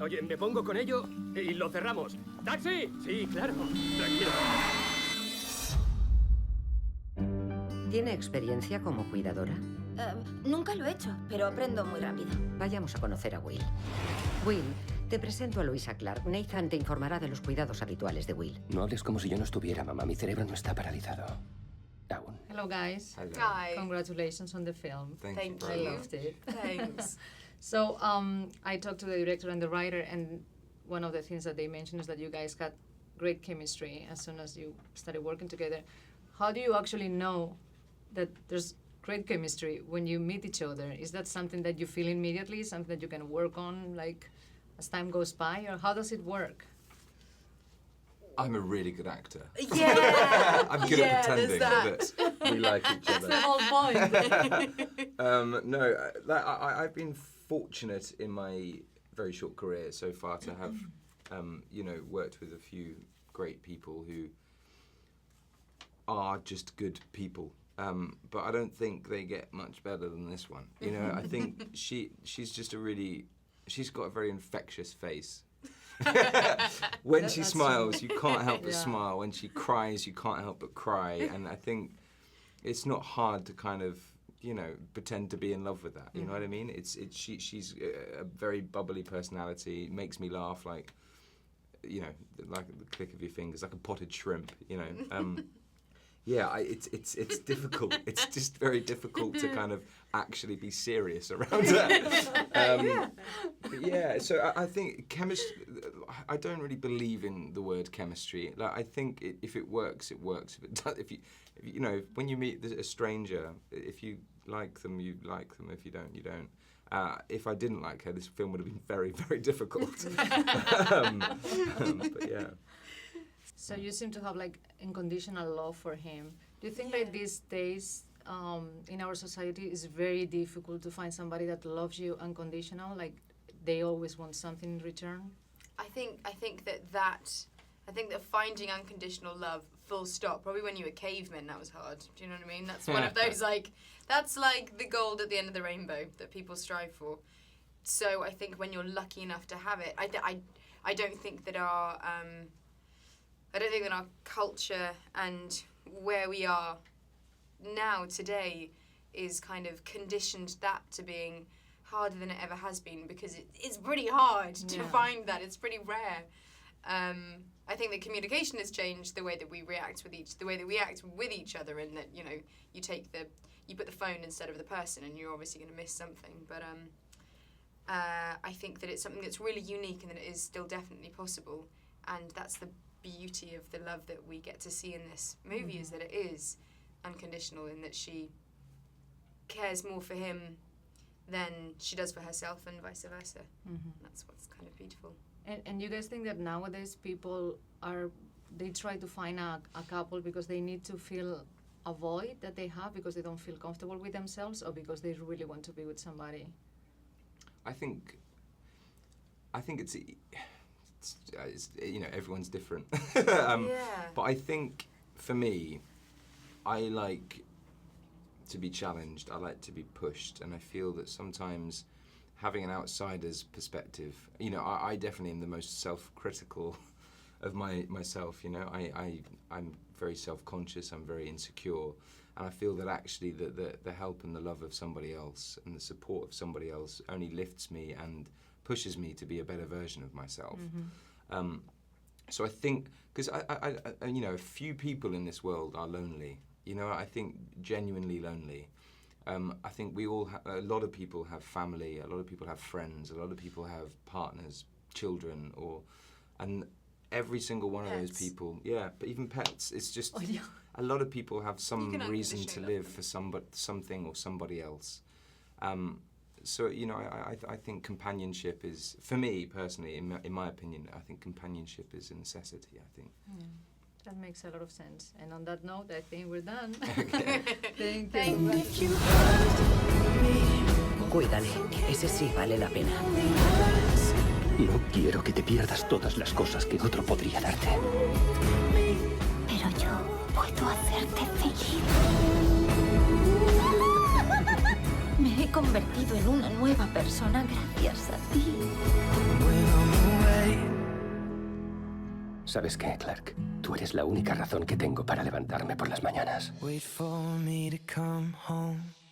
Oye, me pongo con ello y lo cerramos. ¡Taxi! Sí, claro. Tranquilo. ¿Tiene experiencia como cuidadora? Nunca lo he hecho, pero aprendo muy rápido. Vayamos a conocer a Will. Will, te presento a Emilia Clarke. Nathan te informará de los cuidados habituales de Will. No hables como si yo no estuviera, mamá. Mi cerebro no está paralizado. Aún. Hello, guys. Hello. Hi. Congratulations on the film. Thank Thank you I very you. much. loved it. Thanks. So, I talked to the director and the writer, and one of the things that they mentioned is that you guys got great chemistry as soon as you started working together. How do you actually know that there's great chemistry when you meet each other? Is that something that you feel immediately, something that you can work on, like, as time goes by, or how does it work? I'm a really good actor. Yeah. I'm good at pretending that we like each That's the other. whole point. No, I've been fortunate in my very short career so far to have, worked with a few great people who are just good people. But I don't think they get much better than this one. You know, I think she's got a very infectious face. When she That's smiles, true. you can't help but Yeah. smile. When she cries, you can't help but cry. And I think it's not hard to kind of, pretend to be in love with that. You know what I mean? She's a very bubbly personality. Makes me laugh like the click of your fingers, like a potted shrimp. Yeah, it's difficult. It's just very difficult to kind of actually be serious around her. But yeah, so I think chemistry. I don't really believe in the word chemistry. Like, I think if it works, it works. If it does, if when you meet a stranger, if you like them, you like them. If you don't, you don't. If I didn't like her, this film would have been very, very difficult. But yeah. So you seem to have like unconditional love for him. Do you think like these days in our society it's very difficult to find somebody that loves you unconditional? Like they always want something in return? I think that finding unconditional love, full stop. Probably when you were cavemen, that was hard. Do you know what I mean? That's one of those that's like the gold at the end of the rainbow that people strive for. So I think when you're lucky enough to have it, I don't think that our culture and where we are now today is kind of conditioned that to being harder than it ever has been, because it's pretty hard to find that. It's pretty rare. I think that communication has changed the way that we react with each other, and that you put the phone instead of the person, and you're obviously going to miss something. But I think that it's something that's really unique, and that it is still definitely possible, and that's the beauty of the love that we get to see in this movie, is that it is unconditional, in that she cares more for him than she does for herself, and vice versa. That's what's kind of beautiful. And you guys think that nowadays people they try to find a couple because they need to fill a void that they have because they don't feel comfortable with themselves, or because they really want to be with somebody? I think it's everyone's different. But I think for me, I like to be challenged. I like to be pushed, and I feel that sometimes having an outsider's perspective, I definitely am the most self-critical of myself. I'm very self-conscious. I'm very insecure, and I feel that actually the help and the love of somebody else and the support of somebody else only lifts me and pushes me to be a better version of myself. So I think, because a few people in this world are lonely. I think genuinely lonely. I think we all a lot of people have family, a lot of people have friends, a lot of people have partners, children, and every single one of those people, but even pets, it's just a lot of people have some reason to live for something or somebody else. So I think companionship is, for me personally, in my opinion, I think companionship is a necessity. I think. That makes a lot of sense. And on that note, I think we're done. Okay. Thank you. Cuídale, ese sí vale la pena. No quiero que te pierdas todas las cosas que otro podría darte. Pero yo puedo hacerte feliz. Me he convertido en una nueva persona gracias a ti. ¿Sabes qué, Clarke? Tú eres la única razón que tengo para levantarme por las mañanas. Wait for me to come home.